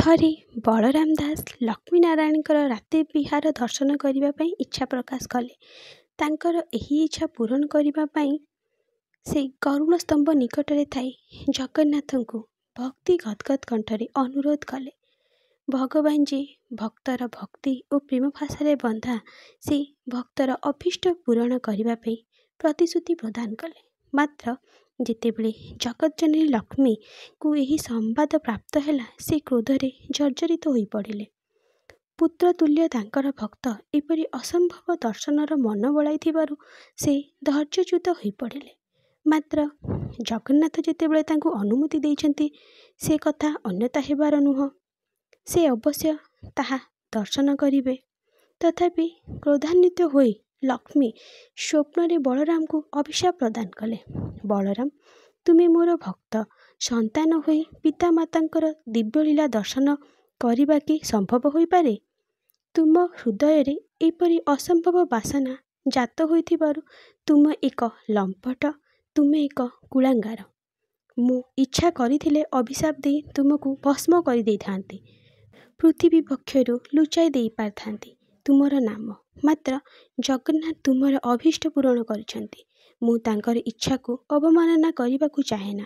ଥରେ ବଳରାମ ଦାସ ଲକ୍ଷ୍ମୀନାରାୟଣଙ୍କର ରାତି ବିହାର ଦର୍ଶନ କରିବା ପାଇଁ ଇଚ୍ଛା ପ୍ରକାଶ କଲେ। ତାଙ୍କର ଏହି ଇଚ୍ଛା ପୂରଣ କରିବା ପାଇଁ ସେ ଗରୁଡ଼ ସ୍ତମ୍ଭ ନିକଟରେ ଥାଇ ଜଗନ୍ନାଥଙ୍କୁ ଭକ୍ତି ଗଦଗଦ କଣ୍ଠରେ ଅନୁରୋଧ କଲେ। ଭଗବାନ ଯେ ଭକ୍ତର ଭକ୍ତି ଓ ପ୍ରେମ ଭାଷାରେ ବନ୍ଧା, ସେ ଭକ୍ତର ଅଭୀଷ୍ଟ ପୂରଣ କରିବା ପାଇଁ ପ୍ରତିଶ୍ରୁତି ପ୍ରଦାନ କଲେ। ମାତ୍ର ଯେତେବେଳେ ଜଗତଜନନୀ ଲକ୍ଷ୍ମୀଙ୍କୁ ଏହି ସମ୍ବାଦ ପ୍ରାପ୍ତ ହେଲା, ସେ କ୍ରୋଧରେ ଜର୍ଜରିତ ହୋଇପଡ଼ିଲେ। ପୁତ୍ରତୁଲ୍ୟ ତାଙ୍କର ଭକ୍ତ ଏପରି ଅସମ୍ଭବ ଦର୍ଶନର ମନ ବଳାଇଥିବାରୁ ସେ ଧୈର୍ଯ୍ୟଚ୍ୟୁତ ହୋଇପଡ଼ିଲେ। ମାତ୍ର ଜଗନ୍ନାଥ ଯେତେବେଳେ ତାଙ୍କୁ ଅନୁମତି ଦେଇଛନ୍ତି, ସେ କଥା ଅନ୍ୟଥା ହେବାର ନୁହଁ। ସେ ଅବଶ୍ୟ ତାହା ଦର୍ଶନ କରିବେ। ତଥାପି କ୍ରୋଧାନ୍ୱିତ ହୋଇ ଲକ୍ଷ୍ମୀ ସ୍ୱପ୍ନରେ ବଳରାମଙ୍କୁ ଅଭିଶାପ ପ୍ରଦାନ କଲେ। ବଳରାମ, ତୁମେ ମୋର ଭକ୍ତ ସନ୍ତାନ ହୋଇ ପିତାମାତାଙ୍କର ଦିବ୍ୟଲୀଳା ଦର୍ଶନ କରିବା କି ସମ୍ଭବ ହୋଇପାରେ? ତୁମ ହୃଦୟରେ ଏପରି ଅସମ୍ଭବ ବାସନା ଜାତ ହୋଇଥିବାରୁ ତୁମେ ଏକ ଲମ୍ପଟ, ତୁମେ ଏକ କୁଳାଙ୍ଗାର। ମୁଁ ଇଚ୍ଛା କରିଥିଲେ ଅଭିଶାପ ଦେଇ ତୁମକୁ ଭସ୍ମ କରିଦେଇଥାନ୍ତି। ପୃଥିବୀ ବକ୍ଷରୁ ଲୁଚାଇ ଦେଇପାରିଥାନ୍ତି ତୁମର ନାମ। ମାତ୍ର ଜଗନ୍ନାଥ ତୁମର ଅଭୀଷ୍ଟ ପୂରଣ କରିଛନ୍ତି। ମୁଁ ତାଙ୍କର ଇଚ୍ଛାକୁ ଅବମାନନା କରିବାକୁ ଚାହେଁନା।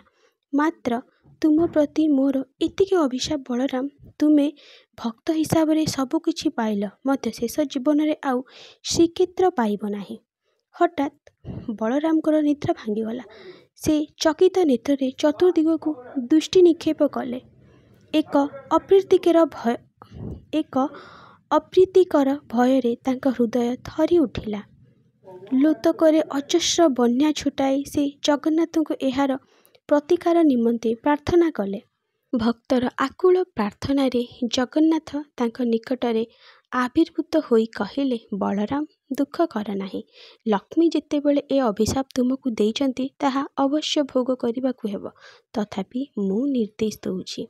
ମାତ୍ର ତୁମ ପ୍ରତି ମୋର ଏତିକି ଅଭିଶାପ ବଳରାମ, ତୁମେ ଭକ୍ତ ହିସାବରେ ସବୁକିଛି ପାଇଲ ମଧ୍ୟ ଶେଷ ଜୀବନରେ ଆଉ ଶ୍ରୀକ୍ଷେତ୍ର ପାଇବ ନାହିଁ। ହଠାତ୍ ବଳରାମଙ୍କର ନିଦ୍ରା ଭାଙ୍ଗିଗଲା। ସେ ଚକିତ ନେତ୍ରରେ ଚତୁର୍ଦିଗକୁ ଦୃଷ୍ଟି ନିକ୍ଷେପ କଲେ। ଏକ ଅପ୍ରୀତିକର ଭୟରେ ତାଙ୍କ ହୃଦୟ ଥରି ଉଠିଲା। ଲୋତକରେ ଅଜସ୍ର ବନ୍ୟା ଛୁଟାଇ ସେ ଜଗନ୍ନାଥଙ୍କୁ ଏହାର ପ୍ରତିକାର ନିମନ୍ତେ ପ୍ରାର୍ଥନା କଲେ। ଭକ୍ତର ଆକୁଳ ପ୍ରାର୍ଥନାରେ ଜଗନ୍ନାଥ ତାଙ୍କ ନିକଟରେ ଆବିର୍ଭୂତ ହୋଇ କହିଲେ, ବଳରାମ, ଦୁଃଖ କର ନାହିଁ। ଲକ୍ଷ୍ମୀ ଯେତେବେଳେ ଏ ଅଭିଶାପ ତୁମକୁ ଦେଇଛନ୍ତି, ତାହା ଅବଶ୍ୟ ଭୋଗ କରିବାକୁ ହେବ। ତଥାପି ମୁଁ ନିର୍ଦ୍ଦେଶ ଦେଉଛି,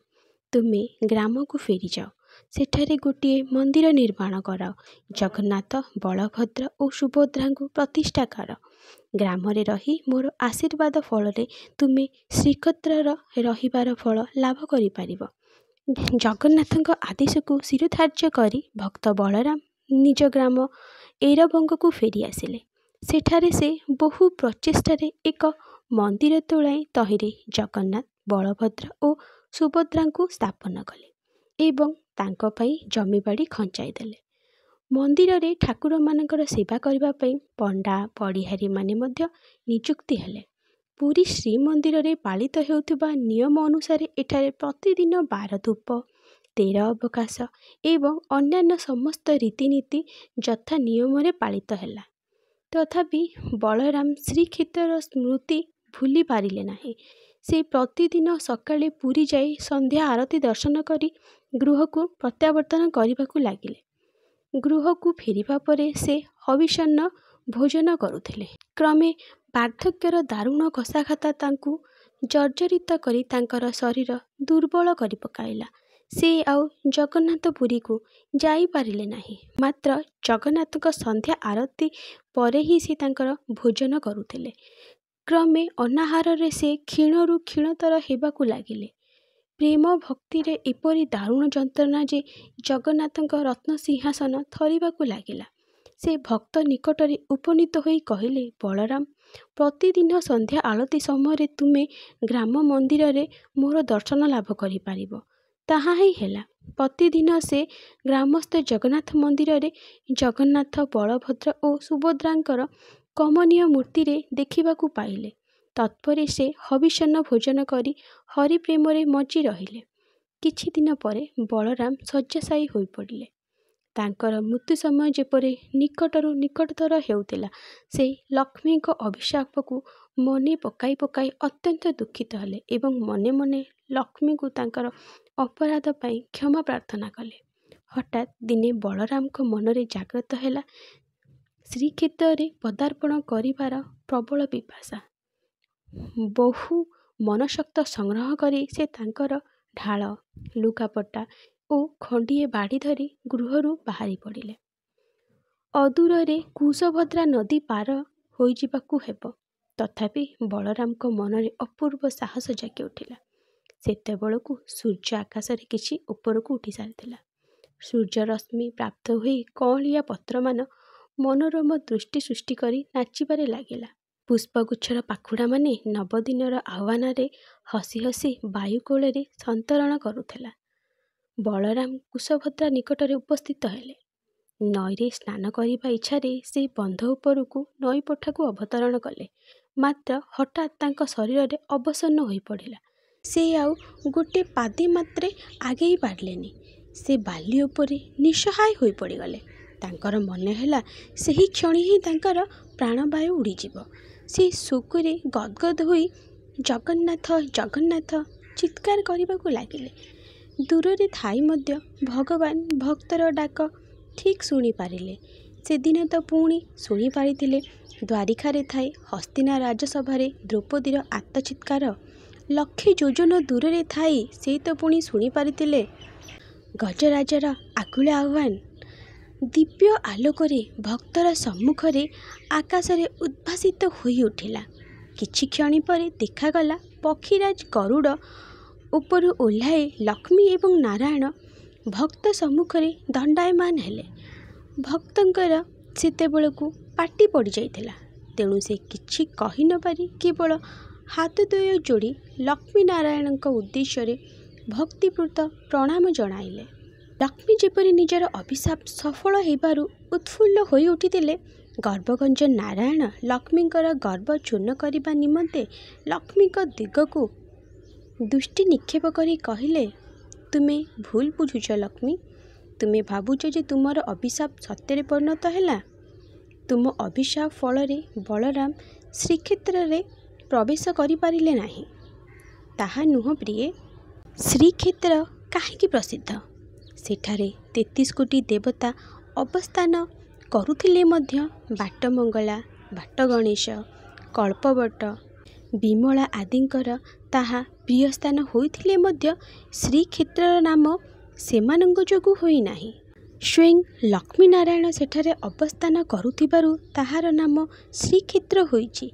ତୁମେ ଗ୍ରାମକୁ ଫେରିଯାଅ। ସେଠାରେ ଗୋଟିଏ ମନ୍ଦିର ନିର୍ମାଣ କରାଅ। ଜଗନ୍ନାଥ, ବଳଭଦ୍ର ଓ ସୁଭଦ୍ରାଙ୍କୁ ପ୍ରତିଷ୍ଠା କର। ଗ୍ରାମରେ ରହି ମୋର ଆଶୀର୍ବାଦ ଫଳରେ ତୁମେ ଶ୍ରୀକ୍ଷେତ୍ରର ରହିବାର ଫଳ ଲାଭ କରିପାରିବ। ଜଗନ୍ନାଥଙ୍କ ଆଦେଶକୁ ଶିରୋଧାର୍ଯ୍ୟ କରି ଭକ୍ତ ବଳରାମ ନିଜ ଗ୍ରାମ ଏରବଙ୍ଗକୁ ଫେରି ଆସିଲେ। ସେଠାରେ ସେ ବହୁ ପ୍ରଚେଷ୍ଟାରେ ଏକ ମନ୍ଦିର ତୋଳାଇ ତହିଁରେ ଜଗନ୍ନାଥ, ବଳଭଦ୍ର ଓ ସୁଭଦ୍ରାଙ୍କୁ ସ୍ଥାପନ କଲେ ଏବଂ ତାଙ୍କ ପାଇଁ ଜମିବାଡ଼ି ଖଞ୍ଚାଇ ଦେଲେ। ମନ୍ଦିରରେ ଠାକୁରମାନଙ୍କର ସେବା କରିବା ପାଇଁ ପଣ୍ଡା ପଡ଼ିହାରୀମାନେ ମଧ୍ୟ ନିଯୁକ୍ତି ହେଲେ। ପୁରୀ ଶ୍ରୀମନ୍ଦିରରେ ପାଳିତ ହେଉଥିବା ନିୟମ ଅନୁସାରେ ଏଠାରେ ପ୍ରତିଦିନ 12 ଧୂପ, 13 ଅବକାଶ ଏବଂ ଅନ୍ୟାନ୍ୟ ସମସ୍ତ ରୀତିନୀତି ଯଥା ନିୟମରେ ପାଳିତ ହେଲା। ତଥାପି ବଳରାମ ଶ୍ରୀକ୍ଷେତ୍ରର ସ୍ମୃତି ଭୁଲି ପାରିଲେ ନାହିଁ। ସେ ପ୍ରତିଦିନ ସକାଳେ ପୁରୀ ଯାଇ ସନ୍ଧ୍ୟା ଆରତି ଦର୍ଶନ କରି ଗୃହକୁ ପ୍ରତ୍ୟାବର୍ତ୍ତନ କରିବାକୁ ଲାଗିଲେ। ଗୃହକୁ ଫେରିବା ପରେ ସେ ହବିଷାନ୍ନ ଭୋଜନ କରୁଥିଲେ। କ୍ରମେ ବାର୍ଦ୍ଧକ୍ୟର ଦାରୁଣ କଷାଘାତ ତାଙ୍କୁ ଜର୍ଜରିତ କରି ତାଙ୍କର ଶରୀର ଦୁର୍ବଳ କରି ପକାଇଲା। ସେ ଆଉ ଜଗନ୍ନାଥପୁରୀକୁ ଯାଇପାରିଲେ ନାହିଁ। ମାତ୍ର ଜଗନ୍ନାଥଙ୍କ ସନ୍ଧ୍ୟା ଆରତି ପରେ ହିଁ ସେ ତାଙ୍କର ଭୋଜନ କରୁଥିଲେ। କ୍ରମେ ଅନାହାରରେ ସେ କ୍ଷୀଣରୁ କ୍ଷୀଣତର ହେବାକୁ ଲାଗିଲେ। ପ୍ରେମ ଭକ୍ତିରେ ଏପରି ଦାରୁଣ ଯନ୍ତ୍ରଣା ଯେ ଜଗନ୍ନାଥଙ୍କ ରତ୍ନସିଂହାସନ ଥରିବାକୁ ଲାଗିଲା। ସେ ଭକ୍ତ ନିକଟରେ ଉପନୀତ ହୋଇ କହିଲେ, ବଳରାମ, ପ୍ରତିଦିନ ସନ୍ଧ୍ୟା ଆଳତି ସମୟରେ ତୁମେ ଗ୍ରାମ ମନ୍ଦିରରେ ମୋର ଦର୍ଶନ ଲାଭ କରିପାରିବ। ତାହା ହିଁ ହେଲା। ପ୍ରତିଦିନ ସେ ଗ୍ରାମସ୍ଥ ଜଗନ୍ନାଥ ମନ୍ଦିରରେ ଜଗନ୍ନାଥ, ବଳଭଦ୍ର ଓ ସୁଭଦ୍ରାଙ୍କର କମନୀୟ ମୂର୍ତ୍ତିରେ ଦେଖିବାକୁ ପାଇଲେ। ତତ୍ପରେ ସେ ହବିଷାନ୍ନ ଭୋଜନ କରି ହରିପ୍ରେମରେ ମଜ୍ଜି ରହିଲେ। କିଛି ଦିନ ପରେ ବଳରାମ ଶଯ୍ୟାଶାୟୀ ହୋଇପଡ଼ିଲେ। ତାଙ୍କର ମୃତ୍ୟୁ ସମୟ ଯେପରି ନିକଟରୁ ନିକଟତର ହେଉଥିଲା, ସେ ଲକ୍ଷ୍ମୀଙ୍କ ଅଭିଶାପକୁ ମନେ ପକାଇ ପକାଇ ଅତ୍ୟନ୍ତ ଦୁଃଖିତ ହେଲେ ଏବଂ ମନେ ମନେ ଲକ୍ଷ୍ମୀଙ୍କୁ ତାଙ୍କର ଅପରାଧ ପାଇଁ କ୍ଷମା ପ୍ରାର୍ଥନା କଲେ। ହଠାତ୍ ଦିନେ ବଳରାମଙ୍କ ମନରେ ଜାଗ୍ରତ ହେଲା ଶ୍ରୀକ୍ଷେତ୍ରରେ ପଦାର୍ପଣ କରିବାର ପ୍ରବଳ ପିପାସା। ବହୁ ମନଶକ୍ତି ସଂଗ୍ରହ କରି ସେ ତାଙ୍କର ଢାଳ, ଲୁଗାପଟା ଓ ଖଣ୍ଡିଏ ବାଡ଼ି ଧରି ଗୃହରୁ ବାହାରି ପଡ଼ିଲେ। ଅଦୂରରେ କୁଶଭଦ୍ରା ନଦୀ ପାର ହୋଇଯିବାକୁ ହେବ। ତଥାପି ବଳରାମଙ୍କ ମନରେ ଅପୂର୍ବ ସାହସ ଜାଗି ଉଠିଲା। ସେତେବେଳକୁ ସୂର୍ଯ୍ୟ ଆକାଶରେ କିଛି ଉପରକୁ ଉଠି ସାରିଥିଲା। ସୂର୍ଯ୍ୟରଶ୍ମି ପ୍ରାପ୍ତ ହୋଇ କଅଁଳିଆ ପତ୍ରମାନ ମନୋରମ ଦୃଷ୍ଟି ସୃଷ୍ଟି କରି ନାଚିବାରେ ଲାଗିଲା। ପୁଷ୍ପଗୁଚ୍ଛର ପାଖୁଡ଼ାମାନେ ନବଦିନର ଆହ୍ୱାନରେ ହସି ହସି ବାୟୁ କୋଳରେ ସନ୍ତରଣ କରୁଥିଲା। ବଳରାମ କୁଶଭଦ୍ରା ନିକଟରେ ଉପସ୍ଥିତ ହେଲେ। ନଈରେ ସ୍ନାନ କରିବା ଇଚ୍ଛାରେ ସେ ବନ୍ଧ ଉପରକୁ ନଈପଠାକୁ ଅବତରଣ କଲେ। ମାତ୍ର ହଠାତ୍ ତାଙ୍କ ଶରୀରରେ ଅବସନ୍ନ ହୋଇପଡ଼ିଲା। ସେ ଆଉ ଗୋଟିଏ ପାଦେ ମାତ୍ରେ ଆଗେଇ ପାରିଲେନି। ସେ ବାଲି ଉପରେ ନିଃସହାୟ ହୋଇପଡ଼ିଗଲେ। ତାଙ୍କର ମନେ ହେଲା ସେହି କ୍ଷଣି ହିଁ ତାଙ୍କର ପ୍ରାଣବାୟୁ ଉଡ଼ିଯିବ। ସେ ଶୋକରେ ଗଦଗଦ ହୋଇ ଜଗନ୍ନାଥ ଜଗନ୍ନାଥ ଚିତ୍କାର କରିବାକୁ ଲାଗିଲେ। ଦୂରରେ ଥାଇ ମଧ୍ୟ ଭଗବାନ ଭକ୍ତର ଡାକ ଠିକ୍ ଶୁଣିପାରିଲେ। ସେଦିନ ତ ପୁଣି ଶୁଣିପାରିଥିଲେ ଦ୍ୱାରିକାରେ ଥାଇ ହସ୍ତିନା ରାଜସଭାରେ ଦ୍ରୌପଦୀର ଆର୍ତ୍ତଚିତ୍କାର। ଲକ୍ଷେ ଯୋଜନ ଦୂରରେ ଥାଇ ସେ ତ ପୁଣି ଶୁଣିପାରିଥିଲେ ଗଜରାଜର ଆକୁଳ ଆହ୍ୱାନ। ଦିବ୍ୟ ଆଲୋକରେ ଭକ୍ତର ସମ୍ମୁଖରେ ଆକାଶରେ ଉଦ୍ଭାସିତ ହୋଇ ଉଠିଲା। କିଛି କ୍ଷଣ ପରେ ଦେଖାଗଲା ପକ୍ଷୀରାଜ ଗରୁଡ଼ ଉପରୁ ଓହ୍ଲାଇ ଲକ୍ଷ୍ମୀ ଏବଂ ନାରାୟଣ ଭକ୍ତ ସମ୍ମୁଖରେ ଦଣ୍ଡାୟମାନ ହେଲେ। ଭକ୍ତଙ୍କର ସେତେବେଳକୁ ପାଟି ପଡ଼ିଯାଇଥିଲା। ତେଣୁ ସେ କିଛି କହି ନ ପାରି କେବଳ ହାତଦ୍ୱୟ ଯୋଡ଼ି ଲକ୍ଷ୍ମୀନାରାୟଣଙ୍କ ଉଦ୍ଦେଶ୍ୟରେ ଭକ୍ତିପୂତ ପ୍ରଣାମ ଜଣାଇଲେ। ଲକ୍ଷ୍ମୀ ଯେପରି ନିଜର ଅଭିଶାପ ସଫଳ ହେବାରୁ ଉତ୍ଫୁଲ୍ଲ ହୋଇ ଉଠିଥିଲେ, ଗର୍ଭଗଞ୍ଜ ନାରାୟଣ ଲକ୍ଷ୍ମୀଙ୍କର ଗର୍ବ ଚୂର୍ଣ୍ଣ କରିବା ନିମନ୍ତେ ଲକ୍ଷ୍ମୀଙ୍କ ଦିଗକୁ ଦୃଷ୍ଟି ନିକ୍ଷେପ କରି କହିଲେ, ତୁମେ ଭୁଲ ବୁଝୁଛ ଲକ୍ଷ୍ମୀ। ତୁମେ ଭାବୁଛ ଯେ ତୁମର ଅଭିଶାପ ସତ୍ୟରେ ପରିଣତ ହେଲା। ତୁମ ଅଭିଶାପ ଫଳରେ ବଳରାମ ଶ୍ରୀକ୍ଷେତ୍ରରେ ପ୍ରବେଶ କରିପାରିଲେ ନାହିଁ। ତାହା ନୁହଁ ପ୍ରିୟେ। ଶ୍ରୀକ୍ଷେତ୍ର କାହିଁକି ପ୍ରସିଦ୍ଧ? ସେଠାରେ 33 କୋଟି ଦେବତା ଅବସ୍ଥାନ କରୁଥିଲେ ମଧ୍ୟ ବାଟମଙ୍ଗଳା, ବାଟଗଣେଶ, କଳ୍ପବଟ, ବିମଳା ଆଦିଙ୍କର ତାହା ପ୍ରିୟସ୍ଥାନ ହୋଇଥିଲେ ମଧ୍ୟ ଶ୍ରୀକ୍ଷେତ୍ରର ନାମ ସେମାନଙ୍କ ଯୋଗୁଁ ହୋଇନାହିଁ। ସ୍ୱୟଂ ଲକ୍ଷ୍ମୀନାରାୟଣ ସେଠାରେ ଅବସ୍ଥାନ କରୁଥିବାରୁ ତାହାର ନାମ ଶ୍ରୀକ୍ଷେତ୍ର ହୋଇଛି।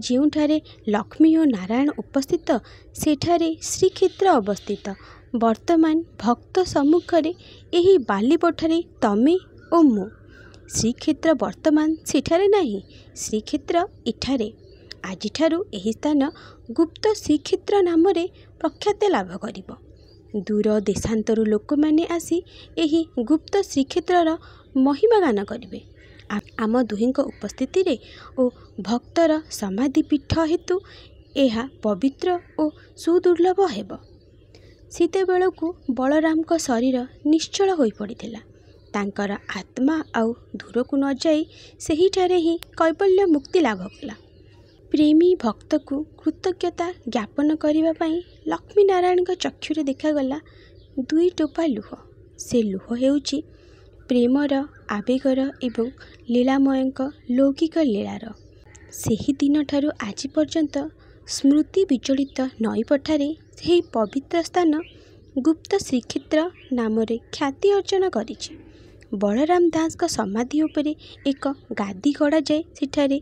ଯେଉଁଠାରେ ଲକ୍ଷ୍ମୀ ଓ ନାରାୟଣ ଉପସ୍ଥିତ, ସେଠାରେ ଶ୍ରୀକ୍ଷେତ୍ର ଅବସ୍ଥିତ। ବର୍ତ୍ତମାନ ଭକ୍ତ ସମ୍ମୁଖରେ ଏହି ବାଲିପଠାରେ ତମେ ଓ ମୁଁ। ଶ୍ରୀକ୍ଷେତ୍ର ବର୍ତ୍ତମାନ ସେଠାରେ ନାହିଁ, ଶ୍ରୀକ୍ଷେତ୍ର ଏଠାରେ। ଆଜିଠାରୁ ଏହି ସ୍ଥାନ ଗୁପ୍ତ ଶ୍ରୀକ୍ଷେତ୍ର ନାମରେ ପ୍ରଖ୍ୟାତି ଲାଭ କରିବ। ଦୂର ଦେଶାନ୍ତରୁ ଲୋକମାନେ ଆସି ଏହି ଗୁପ୍ତ ଶ୍ରୀକ୍ଷେତ୍ରର ମହିମା ଗାନ କରିବେ। ଆମ ଦୁହିଁଙ୍କ ଉପସ୍ଥିତିରେ ଓ ଭକ୍ତର ସମାଧିପୀଠ ହେତୁ ଏହା ପବିତ୍ର ଓ ସୁଦୁର୍ଲଭ ହେବ। ସେତେବେଳକୁ ବଳରାମଙ୍କ ଶରୀର ନିଶ୍ଚଳ ହୋଇପଡ଼ିଥିଲା। ତାଙ୍କର ଆତ୍ମା ଆଉ ଦୂରକୁ ନ ଯାଇ ସେହିଠାରେ ହିଁ କୈବଲ୍ୟ ମୁକ୍ତି ଲାଭ କଲା। ପ୍ରେମୀ ଭକ୍ତକୁ କୃତଜ୍ଞତା ଜ୍ଞାପନ କରିବା ପାଇଁ ଲକ୍ଷ୍ମୀନାରାୟଣଙ୍କ ଚକ୍ଷୁରେ ଦେଖାଗଲା 2 ଟୋପା ଲୁହ। ସେ ଲୁହ ହେଉଛି ପ୍ରେମର, ଆବେଗର ଏବଂ ଲୀଳାମୟଙ୍କ ଲୌକିକ ଲୀଳାର। ସେହି ଦିନଠାରୁ ଆଜି ପର୍ଯ୍ୟନ୍ତ ସ୍ମୃତି ବିଜଡ଼ିତ ନଈପଠାରେ ସେହି ପବିତ୍ର ସ୍ଥାନ ଗୁପ୍ତ ଶ୍ରୀକ୍ଷେତ୍ର ନାମରେ ଖ୍ୟାତି ଅର୍ଜନ କରିଛି। ବଳରାମ ଦାସଙ୍କ ସମାଧି ଉପରେ ଏକ ଗାଦି ଗଢ଼ାଯାଇ ସେଠାରେ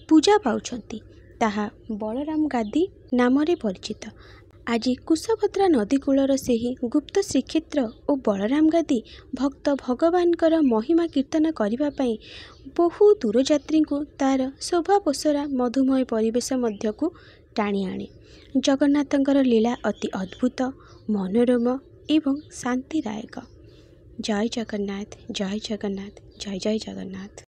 ପୂଜା ପାଉଛନ୍ତି। ତାହା ବଳରାମ ଗାଦି ନାମରେ ପରିଚିତ। ଆଜି କୁଶଭଦ୍ରା ନଦୀ କୂଳର ସେହି ଗୁପ୍ତ ଶ୍ରୀକ୍ଷେତ୍ର ଓ ବଳରାମ ଗାଦି ଭକ୍ତ ଭଗବାନଙ୍କର ମହିମା କୀର୍ତ୍ତନ କରିବା ପାଇଁ ବହୁ ଦୂରଯାତ୍ରୀଙ୍କୁ ତାର ଶୋଭାପୋଷରା ମଧୁମୟ ପରିବେଶ ମଧ୍ୟକୁ ଟାଣି ଆଣେ। ଜଗନ୍ନାଥଙ୍କର ଲୀଳା ଅତି ଅଦ୍ଭୁତ, ମନୋରମ ଏବଂ ଶାନ୍ତିଦାୟକ। ଜୟ ଜଗନ୍ନାଥ, ଜୟ ଜଗନ୍ନାଥ, ଜୟ ଜୟ ଜଗନ୍ନାଥ।